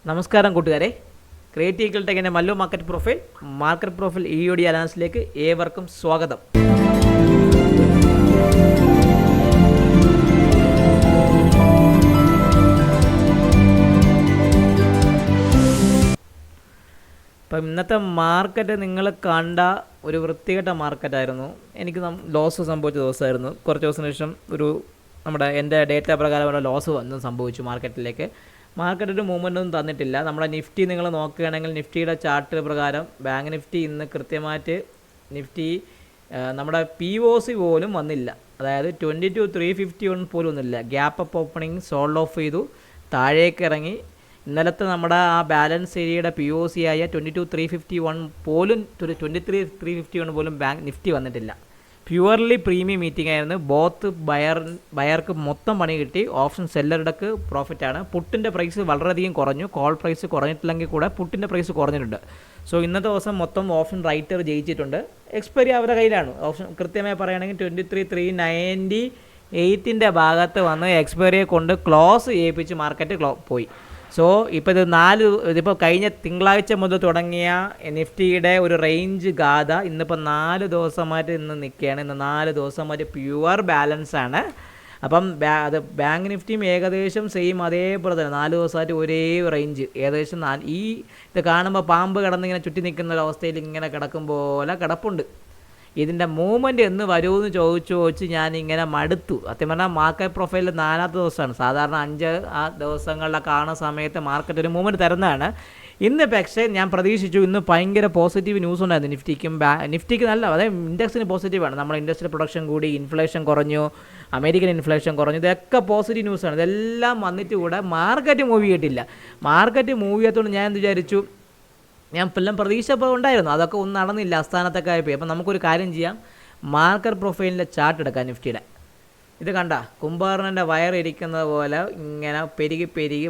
നമസ്കാരം കൂട്ടുകാരെ, ക്രിയേറ്റീവ് ടെക്കിൻ്റെ മല്ലു മാർക്കറ്റ് പ്രൊഫൈൽ EOD അനാലിസിലേക്ക് ഏവർക്കും സ്വാഗതം. ഇപ്പം ഇന്നത്തെ മാർക്കറ്റ് നിങ്ങൾ കണ്ട ഒരു വൃത്തികെട്ട മാർക്കറ്റായിരുന്നു. എനിക്ക് ലോസ് സംഭവിച്ച ദിവസമായിരുന്നു. കുറച്ച് ദിവസത്തിന് ശേഷം നമ്മുടെ എൻ്റെ ഡേറ്റ പ്രകാരമുള്ള ലോസ് സംഭവിച്ചു മാർക്കറ്റിലേക്ക്. മാർക്കറ്റ് മൂവ്മെൻ്റ് ഒന്നും തന്നിട്ടില്ല. നമ്മുടെ നിഫ്റ്റി നിങ്ങൾ നോക്കുകയാണെങ്കിൽ നിഫ്റ്റിയുടെ ചാർട്ട് പ്രകാരം ബാങ്ക് നിഫ്റ്റി ഇന്ന് കൃത്യമായിട്ട് നമ്മുടെ POC പോലും വന്നില്ല. അതായത് 22,351 പോലും ഒന്നുമില്ല. Gap up opening sold of ചെയ്തു, താഴേക്ക് ഇറങ്ങി. ഇന്നലത്തെ നമ്മുടെ ആ ബാലൻസ് ഏരിയയുടെ POC ആയ 22,351 പോലും 23,351 പോലും ബാങ്ക് നിഫ്റ്റി വന്നിട്ടില്ല. പ്യുവർലി പ്രീമിയം മീറ്റിംഗ് ആയിരുന്നു. ബോത്ത് ബയർക്ക് മൊത്തം പണി കിട്ടി, ഓപ്ഷൻ സെല്ലറുടെക്ക് പ്രോഫിറ്റാണ്. പുട്ടിൻ്റെ പ്രൈസ് വളരെയധികം കുറഞ്ഞു. കോൾ പ്രൈസ് കുറഞ്ഞിട്ടില്ലെങ്കിൽ കൂടെ പുട്ടിൻ്റെ പ്രൈസ് കുറഞ്ഞിട്ടുണ്ട്. സോ ഇന്നത്തെ ദിവസം മൊത്തം ഓപ്ഷൻ റൈറ്റർ ജയിച്ചിട്ടുണ്ട്. എക്സ്പയറി അവരുടെ കയ്യിലാണ്. ഓപ്ഷൻ കൃത്യമായി പറയുകയാണെങ്കിൽ 23,398 ഭാഗത്ത് വന്ന് എക്സ്പയറിയെ കൊണ്ട് ക്ലോസ് ചെയ്യിപ്പിച്ച് മാർക്കറ്റ് പോയി. സോ ഇപ്പോൾ ഇതിപ്പോൾ കഴിഞ്ഞ തിങ്കളാഴ്ച മുതൽ തുടങ്ങിയ നിഫ്റ്റിയുടെ ഒരു റേഞ്ച് ഗാഥ ഇന്നിപ്പോൾ 4 ദിവസമായിട്ട് നിൽക്കുകയാണ്. ഇന്ന് 4 ദിവസമായിട്ട് പ്യുവർ ബാലൻസാണ്. അപ്പം അത് ബാങ്ക് നിഫ്റ്റിയും ഏകദേശം സെയിം അതേപോലെ തന്നെ 4 ദിവസമായിട്ട് ഒരേ റേഞ്ച് ഏകദേശം ഇത് കാണുമ്പോൾ പാമ്പ് കിടന്നിങ്ങനെ ചുറ്റി നിൽക്കുന്ന ഒരു അവസ്ഥയിൽ ഇങ്ങനെ കിടക്കും പോലെ കിടപ്പുണ്ട്. ഇതിൻ്റെ മൂവ്മെൻറ്റ് എന്ന് വരുമെന്ന് ചോദിച്ച് ഞാനിങ്ങനെ മടുത്തു. സത്യം പറഞ്ഞാൽ മാർക്കറ്റ് പ്രൊഫൈലിൽ 4ാമത്തെ ദിവസമാണ്. സാധാരണ 5 ദിവസങ്ങളിലൊക്കെ കാണുന്ന സമയത്ത് മാർക്കറ്റ് ഒരു മൂവ്മെൻറ്റ് തരുന്നതാണ്. ഇന്ന് പക്ഷേ ഞാൻ പ്രതീക്ഷിച്ചു ഇന്ന് ഭയങ്കര പോസിറ്റീവ് ന്യൂസ് ഉണ്ടായിരുന്നു നിഫ്റ്റിക്ക് നല്ല, അതായത് ഇൻഡെക്സിന് പോസിറ്റീവാണ്. നമ്മുടെ ഇൻഡസ്ട്രിയൽ പ്രൊഡക്ഷൻ കൂടി, ഇൻഫ്ലേഷൻ കുറഞ്ഞു, അമേരിക്കൻ ഇൻഫ്ലേഷൻ കുറഞ്ഞു, ഇതൊക്കെ പോസിറ്റീവ് ന്യൂസാണ്. ഇതെല്ലാം വന്നിട്ട് കൂടെ മാർക്കറ്റ് മൂവ് ചെയ്തിട്ടില്ല. മാർക്കറ്റ് മൂവ് ചെയ്യാത്തതുകൊണ്ട് ഞാൻ വിചാരിച്ചു, ഞാൻ എല്ലാം പ്രതീക്ഷ ഉണ്ടായിരുന്നു, അതൊക്കെ ഒന്നും നടന്നില്ല, അസ്ഥാനത്തൊക്കെ ആയിപ്പോയി. അപ്പം നമുക്കൊരു കാര്യം ചെയ്യാം, മാർക്കറ്റ് പ്രൊഫൈലിൻ്റെ ചാർട്ട് എടുക്കാം നിഫ്റ്റിയുടെ. ഇത് കണ്ട കുംഭകർണൻ്റെ വയർ ഇരിക്കുന്നത് പോലെ ഇങ്ങനെ പെരുകി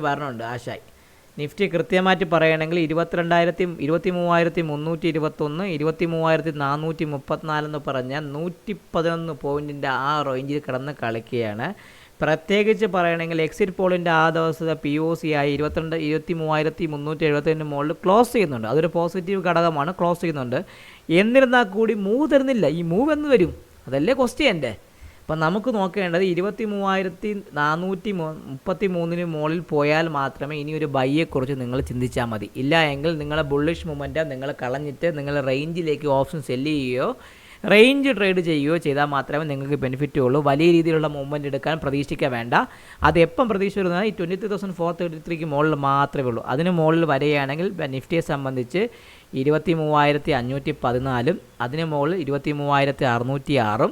വരണുണ്ട് ആശായി. നിഫ്റ്റി കൃത്യമായിട്ട് പറയുകയാണെങ്കിൽ 23,321, 23,434 എന്ന് പറഞ്ഞാൽ 111 പോയിൻറ്റിൻ്റെ ആ റേഞ്ചിൽ കിടന്ന് കളിക്കുകയാണ്. പ്രത്യേകിച്ച് പറയുകയാണെങ്കിൽ എക്സിറ്റ് പോളിൻ്റെ ആ ദിവസത്തെ POC ആയി 23,372 മുകളിൽ ക്ലോസ് ചെയ്യുന്നുണ്ട്. അതൊരു പോസിറ്റീവ് ഘടകമാണ്, ക്ലോസ് ചെയ്യുന്നുണ്ട്. എന്നിരുന്നാൽ കൂടി മൂവ് തരുന്നില്ല. ഈ മൂവ് എന്ന് വരും, അതല്ലേ ക്വസ്റ്റ്യൻ എൻ്റെ. അപ്പം നമുക്ക് നോക്കേണ്ടത് 23,433 മുകളിൽ പോയാൽ മാത്രമേ ഇനി ഒരു ബൈയെക്കുറിച്ച് നിങ്ങൾ ചിന്തിച്ചാൽ മതി. ഇല്ല എങ്കിൽ നിങ്ങളെ ബുള്ളിഷ് മൊമെൻറ്റം നിങ്ങൾ കളഞ്ഞിട്ട് നിങ്ങൾ റേഞ്ചിലേക്ക് ഓപ്ഷൻ സെല്ല് ചെയ്യുകയോ റേഞ്ച് ട്രേഡ് ചെയ്യുകയോ ചെയ്താൽ മാത്രമേ നിങ്ങൾക്ക് ബെനിഫിറ്റ് ഉള്ളൂ. വലിയ രീതിയിലുള്ള മൂവ്മെൻറ്റ് എടുക്കാൻ പ്രതീക്ഷിക്കാൻ വേണ്ട. അത് എപ്പം പ്രതീക്ഷ വരുന്നത് ഈ 23,433 മുകളിൽ മാത്രമേ ഉള്ളൂ. അതിന് മുകളിൽ വരികയാണെങ്കിൽ നിഫ്റ്റിയെ സംബന്ധിച്ച് 23,514, അതിന് മുകളിൽ 23,606,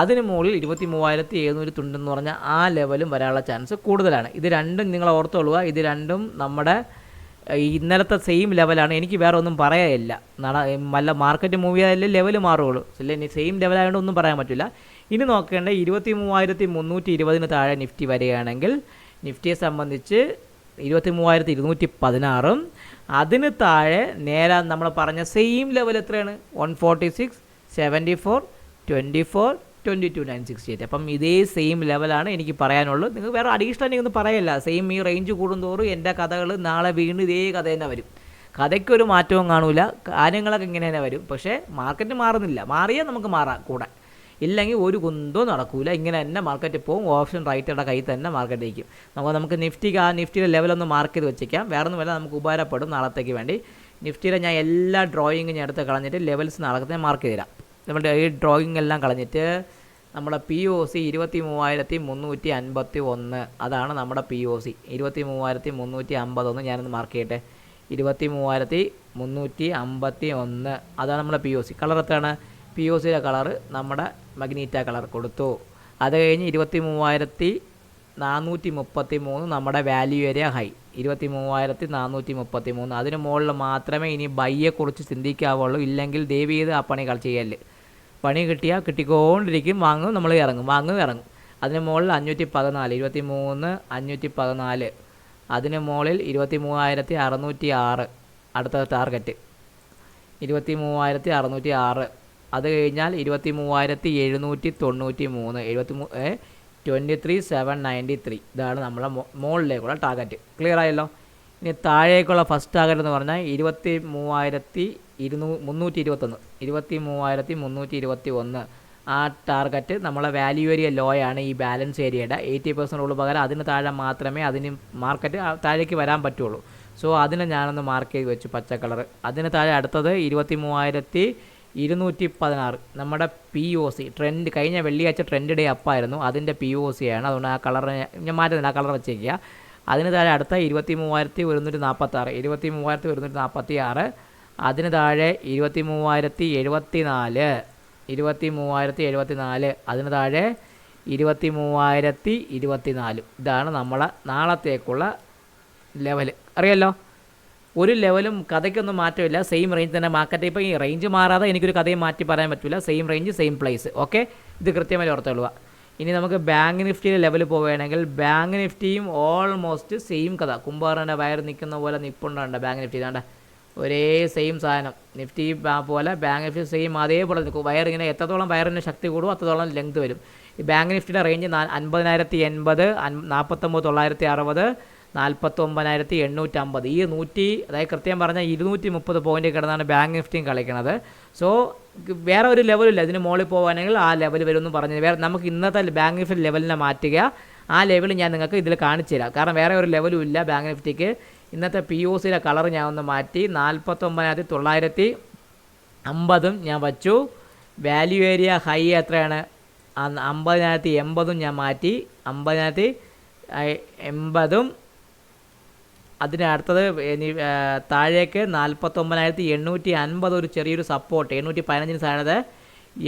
അതിന് മുകളിൽ 23,700 എന്ന് പറഞ്ഞാൽ ആ ലെവലും വരാനുള്ള ചാൻസ് കൂടുതലാണ്. ഇത് രണ്ടും നിങ്ങൾ ഓർത്തോളുക. ഇത് രണ്ടും നമ്മുടെ ഇന്നലത്തെ സെയിം ലെവലാണ്. എനിക്ക് വേറെ ഒന്നും പറയാനില്ല. നല്ല മാർക്കറ്റ് മൂവ് ചെയ്താലേ ലെവൽ മാറുകയുള്ളൂ. അല്ലേ, സെയിം ലെവലായതുകൊണ്ട് ഒന്നും പറയാൻ പറ്റില്ല. ഇനി നോക്കേണ്ട 23,320 താഴെ നിഫ്റ്റി വരികയാണെങ്കിൽ നിഫ്റ്റിയെ സംബന്ധിച്ച് 23,216, അതിന് താഴെ നേരെ നമ്മൾ പറഞ്ഞ സെയിം ലെവൽ എത്രയാണ്? 146, 74, 24, 22,968. അപ്പം ഇതേ സെയിം ലെവലാണ് എനിക്ക് പറയാനുള്ളൂ. നിങ്ങൾ വേറെ അഡീഷണൽ ഒന്നും പറയല്ല. സെയിം ഈ റേഞ്ച് കൂടുന്തോറും എൻ്റെ കഥകൾ നാളെ വീണ്ടും ഇതേ കഥ തന്നെ വരും. കഥയ്ക്കൊരു മാറ്റവും കാണൂല, കാര്യങ്ങളൊക്കെ ഇങ്ങനെ തന്നെ വരും. പക്ഷേ മാർക്കറ്റ് മാറുന്നില്ല. മാറിയാൽ നമുക്ക് മാറാം കൂടെ, ഇല്ലെങ്കിൽ ഒരു കുന്തോ നടക്കൂല. ഇങ്ങനെ തന്നെ മാർക്കറ്റ് പോകും. ഓപ്ഷൻ റൈറ്ററുടെ കയ്യിൽ തന്നെ മാർക്കറ്റ് ഇരിക്കും. നമുക്ക് നിഫ്റ്റിയുടെ ലെവലൊന്ന് മാർക്ക് ചെയ്ത് വെച്ചേക്കാം. വേറെ ഒന്നും വല്ല നമുക്ക് ഉപകാരപ്പെടും നാളത്തേക്ക് വേണ്ടി. നിഫ്റ്റിയുടെ ഞാൻ എല്ലാ ഡ്രോയിങ്ങും ഞാൻ എടുത്ത് കളഞ്ഞിട്ട് ലെവൽസ് നാളത്തെ മാർക്ക് ചെയ്ത് തരാം. നമ്മുടെ ഈ ഡ്രോയിങ് എല്ലാം കളഞ്ഞിട്ട് നമ്മുടെ POC 23,351, അതാണ് നമ്മുടെ POC. 23,351 ഞാനൊന്ന് മാർക്ക് ചെയ്യട്ടെ. 23,351 അതാണ് നമ്മുടെ POC. കളർ എത്രയാണ്? POCയുടെ കളറ് നമ്മുടെ മഗ്നീറ്റ കളർ കൊടുത്തു. അത് കഴിഞ്ഞ് 23,433 നമ്മുടെ വാല്യൂ ഏരിയ ഹൈ. 23,433 അതിന് മുകളിൽ മാത്രമേ ഇനി ബൈയെക്കുറിച്ച് ചിന്തിക്കാവുള്ളൂ. ഇല്ലെങ്കിൽ ദയവ് ചെയ്ത് ആ പണി ചെയ്യല്. പണി കിട്ടിയാൽ കിട്ടിക്കൊണ്ടിരിക്കും. വാങ്ങും, നമ്മൾ ഇറങ്ങും. അതിന് മുകളിൽ 514, 23,514, അതിന് മുകളിൽ 23,606 അടുത്ത ടാർഗറ്റ് 23,606. അത് കഴിഞ്ഞാൽ 23,793, 23,793 ഇതാണ് നമ്മളെ മുകളിലേക്കുള്ള ടാർഗറ്റ്. ക്ലിയർ ആയല്ലോ. ഇനി താഴേക്കുള്ള ഫസ്റ്റ് ടാർഗറ്റ് എന്ന് പറഞ്ഞാൽ 23,321 ആ ടാർഗറ്റ് നമ്മളെ വാല്യൂ ഏരിയ ലോ ആണ്. ഈ ബാലൻസ് ഏരിയയുടെ 80% ഉള്ളു. പകരം അതിന് താഴെ മാത്രമേ അതിന് മാർക്കറ്റ് താഴേക്ക് വരാൻ പറ്റുള്ളൂ. സോ അതിനെ ഞാനൊന്ന് മാർക്ക് ചെയ്ത് വെച്ചു പച്ച കളർ. അതിന് താഴെ അടുത്തത് 23,216 നമ്മുടെ POC ട്രെൻഡ്, കഴിഞ്ഞ വെള്ളിയാഴ്ച ട്രെൻഡ് ഡേ അപ്പായിരുന്നു, അതിൻ്റെ POC ആണ്. അതുകൊണ്ട് ആ കളർ ഞാൻ മാറ്റുന്നില്ല, ആ കളർ വെച്ചേക്കുക. അതിന് താഴെ അടുത്ത 23,146 23,146. അതിന് താഴെ 23,074 അതിന് താഴെ 23,024. ഇതാണ് നമ്മളെ നാളത്തേക്കുള്ള ലെവൽ. അറിയാമല്ലോ, ഒരു ലെവലും കഥയ്ക്കൊന്നും മാറ്റമില്ല, സെയിം റേഞ്ച് തന്നെ മാർക്കറ്റ്. ഇപ്പോൾ ഈ റേഞ്ച് മാറാതെ എനിക്കൊരു കഥയും മാറ്റി പറയാൻ പറ്റില്ല. Same range same place. Okay, ഇത് കൃത്യമായി ഓർത്തുകൊള്ളുക. ഇനി നമുക്ക് ബാങ്ക് നിഫ്റ്റിയിലെ ലെവൽ പോവുകയാണെങ്കിൽ ബാങ്ക് നിഫ്റ്റിയും ഓൾമോസ്റ്റ് സെയിം കഥ. കുംഭാറിൻ്റെ വയർ നിൽക്കുന്ന പോലെ നിൽപ്പുണ്ടാണ്ട് ബാങ്ക് നിഫ്റ്റി. ഇതാണ്ട് ഒരേ സെയിം സാധനം. നിഫ്റ്റി പോലെ ബാങ്ക് നിഫ്റ്റി സെയിം അതേപോലെ നിൽക്കും. വയർ ഇങ്ങനെ എത്രത്തോളം വയറിന് ശക്തി കൂടും അത്രത്തോളം ലെങ്ത് വരും. ഈ ബാങ്ക് നിഫ്റ്റിയുടെ റേഞ്ച് 50,080, 49,960, 49,850. ഈ 100, അതായത് കൃത്യം പറഞ്ഞാൽ 230 പോയിന്റ് കിടന്നാണ് ബാങ്ക് നിഫ്റ്റിയും കളിക്കുന്നത്. സോ വേറെ ഒരു ലെവലില്ല. ഇതിന് മുകളിൽ പോകുകയാണെങ്കിൽ ആ ലെവൽ വരുമെന്ന് പറഞ്ഞത്. വേറെ നമുക്ക് ഇന്നത്തെ ബാങ്ക് നിഫ്റ്റി ലെവലിനെ മാറ്റുക. ആ ലെവൽ ഞാൻ നിങ്ങൾക്ക് ഇതിൽ കാണിച്ചു തരാം. കാരണം വേറെ ഒരു ലെവലും ഇല്ല ബാങ്ക് നിഫ്റ്റിക്ക്. ഇന്നത്തെ POCയുടെ കളർ ഞാൻ ഒന്ന് മാറ്റി 49,950 ഞാൻ വച്ചു. വാല്യൂ ഏരിയ ഹൈ എത്രയാണ്? 50,080 ഞാൻ മാറ്റി. 50,080. അതിന് അടുത്തത് താഴേക്ക് 49,850 ഒരു ചെറിയൊരു സപ്പോർട്ട്. 715 താഴെ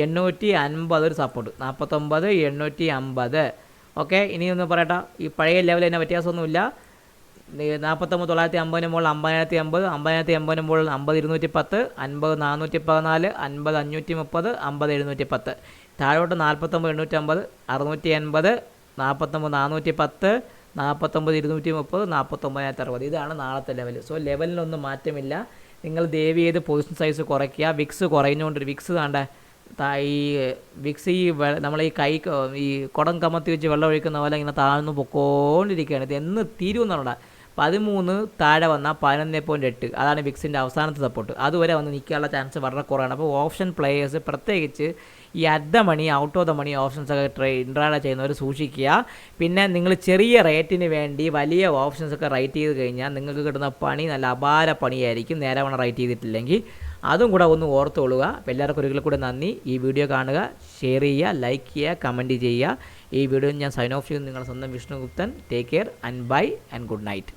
850 ഒരു സപ്പോർട്ട്. 49,850. ഓക്കെ, ഇനി ഒന്ന് പറയട്ടെ, ഈ പഴയ ലെവൽ തന്നെ വ്യത്യാസമൊന്നുമില്ല. 49,950 മുകളിൽ 50,080, 50,080 മുകളിൽ 50,210, 50,414, 50,530, 50,710. താഴോട്ട് 49,850, 680, 49,410, 49,230, 49,060. ഇതാണ് നാളത്തെ ലെവൽ. സോ ലെവലിനൊന്നും മാറ്റമില്ല. നിങ്ങൾ ദയവ് ചെയ്ത് പൊസിഷൻ സൈസ് കുറയ്ക്കുക. വിക്സ് കുറയുന്നതുകൊണ്ട് വിക്സ് താണ്ട ഈ വിക്സ് നമ്മൾ ഈ ഈ കുടം കമത്തി വെച്ച് വെള്ളം ഒഴിക്കുന്ന പോലെ ഇങ്ങനെ താഴ്ന്നു പൊക്കോണ്ടിരിക്കുകയാണ്. ഇത് എന്ന് തീരുമെന്നുണ്ട 13 താഴെ വന്നാൽ 11.8. അതാണ് വിക്സിൻ്റെ അവസാനത്തെ സപ്പോർട്ട്. അതുവരെ വന്ന് നിൽക്കാനുള്ള ചാൻസ് വളരെ കുറവാണ്. അപ്പോൾ ഓപ്ഷൻ പ്ലേയേഴ്സ് പ്രത്യേകിച്ച് ഈ at the money, out of the money ഓപ്ഷൻസൊക്കെ ഇൻട്രാഡ ചെയ്യുന്നവർ സൂക്ഷിക്കുക. പിന്നെ നിങ്ങൾ ചെറിയ റേറ്റിന് വേണ്ടി വലിയ ഓപ്ഷൻസൊക്കെ റൈറ്റ് ചെയ്ത് കഴിഞ്ഞാൽ നിങ്ങൾക്ക് കിട്ടുന്ന പണി നല്ല അപാര പണിയായിരിക്കും, നേരെ വേണം റൈറ്റ് ചെയ്തിട്ടില്ലെങ്കിൽ. അതും കൂടെ ഒന്ന് ഓർത്തുകൊള്ളുക. അപ്പോൾ എല്ലാവർക്കും ഒരിക്കൽ കൂടെ നന്ദി. ഈ വീഡിയോ കാണുക, ഷെയർ ചെയ്യുക, ലൈക്ക് ചെയ്യുക, കമൻറ്റ് ചെയ്യുക. ഈ വീഡിയോ ഞാൻ സൈൻ ഓഫ് ചെയ്യുന്നു. നിങ്ങളുടെ സ്വന്തം Vishnuguptan. Take care and bye and good night.